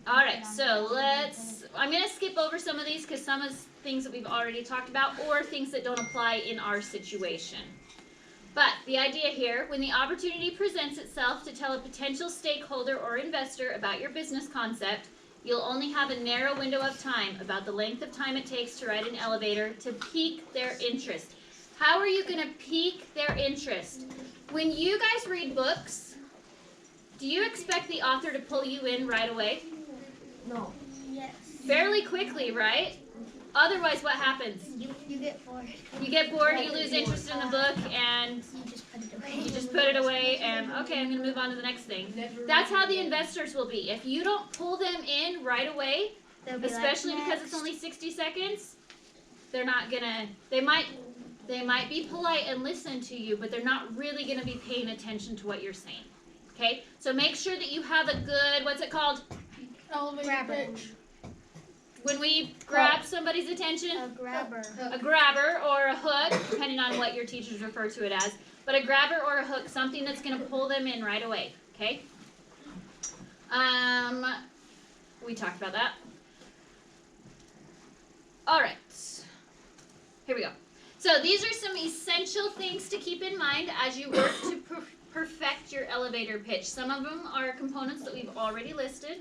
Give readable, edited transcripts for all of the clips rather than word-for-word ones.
All right, so I'm going to skip over some of these because some of the things that we've already talked about or things that don't apply in our situation. But the idea here, when the opportunity presents itself to tell a potential stakeholder or investor about your business concept, you'll only have a narrow window of time, about the length of time it takes to write an elevator, to pique their interest. How are you going to pique their interest? When you guys read books, do you expect the author to pull you in right away? No. Yes. Fairly quickly, right? Otherwise, what happens? You get bored. You get bored, you lose interest in the book, and You just put it away. you just put it away, and okay, I'm going to move on to the next thing. That's how the investors will be. If you don't pull them in right away, especially because it's only 60 seconds, they're not going to, they might be polite and listen to you, but they're not really going to be paying attention to what you're saying. Okay? So make sure that you have a good, what's it called? Elevator pitch. When we grab somebody's attention, A grabber. a grabber or a hook, depending on what your teachers refer to it as, but a grabber or a hook, something that's going to pull them in right away. Okay? We talked about that. All right. Here we go. So these are some essential things to keep in mind as you work to perfect your elevator pitch. Some of them are components that we've already listed.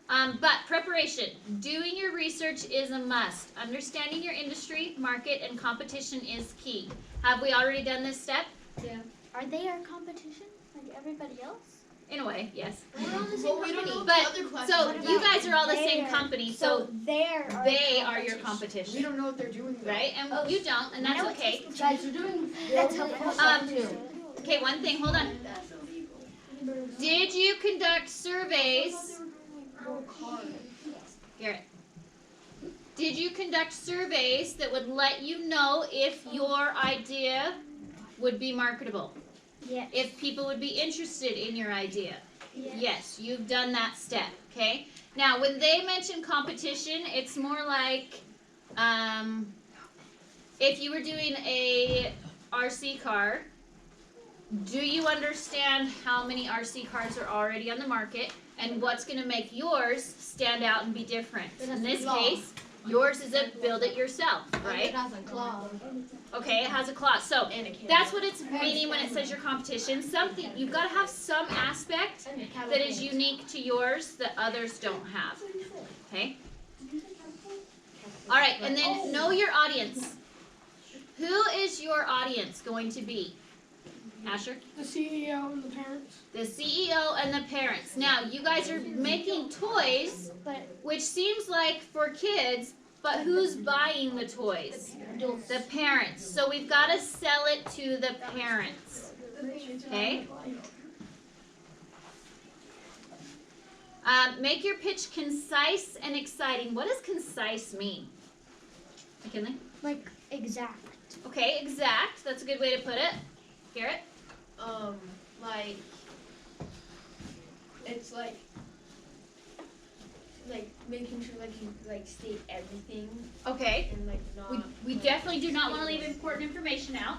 But preparation, doing your research is a must. Understanding your industry, market, and competition is key. Have we already done this step? Yeah. Are they our competition? Like everybody else? In a way, yes. We're all the same Well, we company. don't know But, the other classes. so What you about guys are all the same They're- company, so they are your We competition. don't know what they're doing though. Right? And you don't, and that's okay. Guys, you're doing That's Okay, one thing, hold on. Did you conduct surveys? Garrett. Did you conduct surveys that would let you know if your idea would be marketable? Yes. If people would be interested in your idea? Yes. Yes, you've done that step, okay? Now, when they mention competition, it's more like if you were doing a RC car, do you understand how many RC cars are already on the market and what's going to make yours stand out and be different? In this case, yours is a build it yourself, right? It has a claw. Okay, it has a clause. So And a can. that's what it's meaning when it says your competition. Something, you've got to have some aspect that is unique to yours that others don't have. Okay? All right, and then know your audience. Who is your audience going to be? Asher? The CEO and the parents. The CEO and the parents. Now, you guys are making toys, But which seems like for kids, but who's buying the toys? The parents. So we've got to sell it to the parents. Okay? Make your pitch concise and exciting. What does concise mean? McKinley? like exact. Okay, exact. That's a good way to put it. Garrett? Like it's like making sure like you like state everything Okay. and like not. We like, definitely do not want to leave important information out.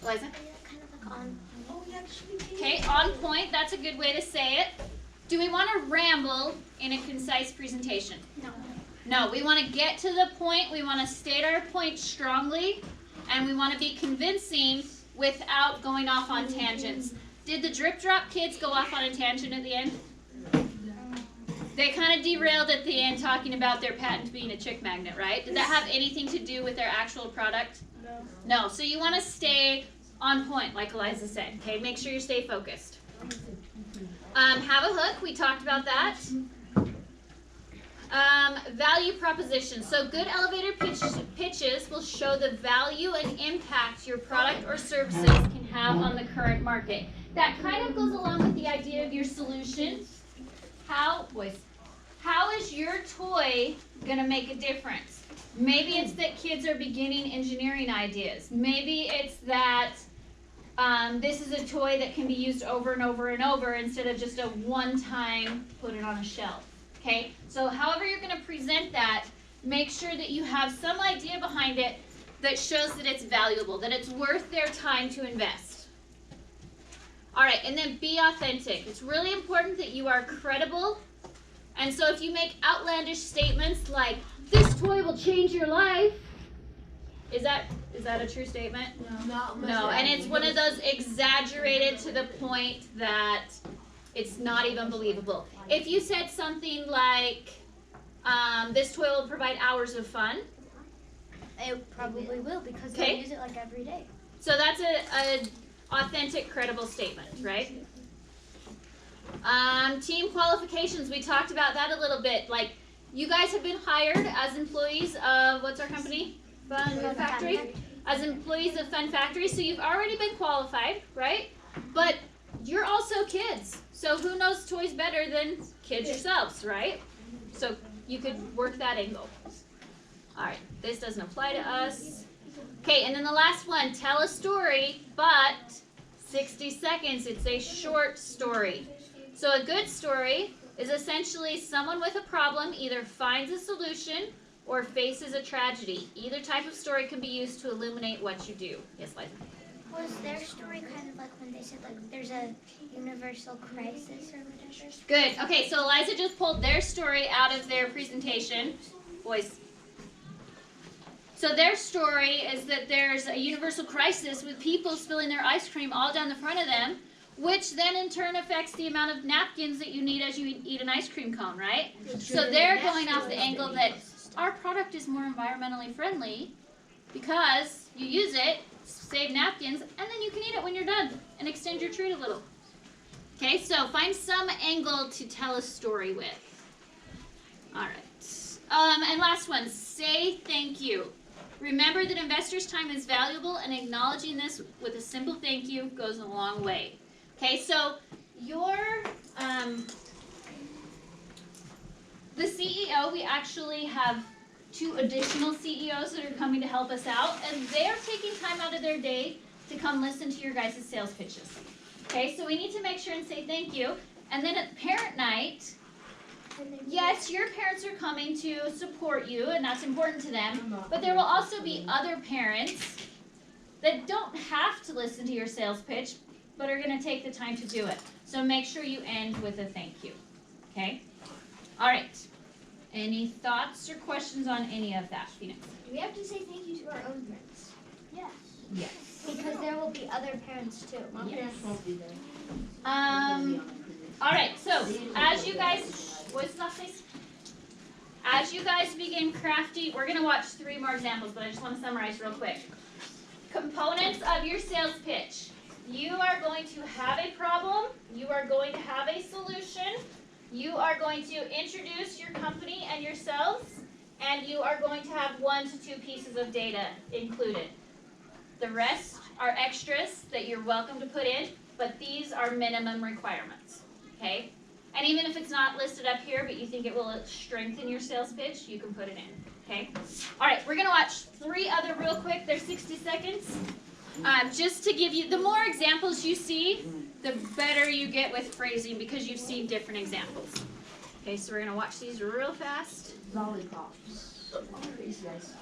Eliza? Kind of like on. Oh, we actually did. Okay, on point. That's a good way to say it. Do we want to ramble in a concise presentation? No. No, we want to get to the point. We want to state our point strongly, and we want to be convincing without going off on tangents. Did the drip drop kids go off on a tangent at the end? They kind of derailed at the end talking about their patent being a chick magnet, right? Did that have anything to do with their actual product? No. No, so you want to stay on point, like Eliza said, okay? Make sure you stay focused. Have a hook, we talked about that. Value proposition. So good elevator pitches will show the value and impact your product or services can have on the current market. That kind of goes along with the idea of your solution. How is your toy going to make a difference? Maybe it's that kids are beginning engineering ideas. Maybe it's that this is a toy that can be used over and over and over instead of just a one-time put it on a shelf. Okay, so however you're going to present that, make sure that you have some idea behind it that shows that it's valuable, that it's worth their time to invest. All right, and then be authentic. It's really important that you are credible. And so if you make outlandish statements like, this toy will change your life, is that a true statement? No, and it's one of those exaggerated to the point that it's not even believable. If you said something like, this toy will provide hours of fun. It probably will because Okay. they use it like every day. So that's a authentic, credible statement, right? Team qualifications, we talked about that a little bit. Like, you guys have been hired as employees of, what's our company? Fun Factory. As employees of Fun Factory, so you've already been qualified, right? But you're also kids, so who knows toys better than kids yourselves, right? So you could work that angle. All right, this doesn't apply to us. Okay, and then the last one, tell a story, but 60 seconds. It's a short story. So a good story is essentially someone with a problem either finds a solution or faces a tragedy. Either type of story can be used to illuminate what you do. Yes, Liza? Was their story kind of like when they said like there's a universal crisis or whatever? Good. Okay, so Eliza just pulled their story out of their presentation. Boys. So their story is that there's a universal crisis with people spilling their ice cream all down the front of them, which then in turn affects the amount of napkins that you need as you eat an ice cream cone, right? So they're going off the angle that our product is more environmentally friendly because you use it, save napkins, and then you can eat it when you're done and extend your treat a little. Okay, so find some angle to tell a story with. All right. And last one, say thank you. Remember that investors' time is valuable, and acknowledging this with a simple thank you goes a long way. Okay, so the CEO, we actually have 2 additional CEOs that are coming to help us out, and they're taking time out of their day to come listen to your guys' sales pitches. Okay, so we need to make sure and say thank you. And then at parent night, yes, your parents are coming to support you, and that's important to them, but there will also be other parents that don't have to listen to your sales pitch, but are going to take the time to do it. So make sure you end with a thank you. Okay? All right. Any thoughts or questions on any of that, Phoenix? Do we have to say thank you to our own parents? Yes. Yes. Because there will be other parents too. My parents won't be there. All right, so as you guys, what's that, please? As you guys begin crafting, we're going to watch 3 more examples, but I just want to summarize real quick. Components of your sales pitch. You are going to have a problem. You are going to have a solution. You are going to introduce your company and yourselves, and you are going to have 1 to 2 pieces of data included. The rest are extras that you're welcome to put in, but these are minimum requirements, okay? And even if it's not listed up here, but you think it will strengthen your sales pitch, you can put it in, okay? All right, we're going to watch 3 other real quick. They're 60 seconds. Just to give you, the more examples you see, the better you get with phrasing because you've seen different examples. Okay, so we're going to watch these real fast. Lollipops. These guys.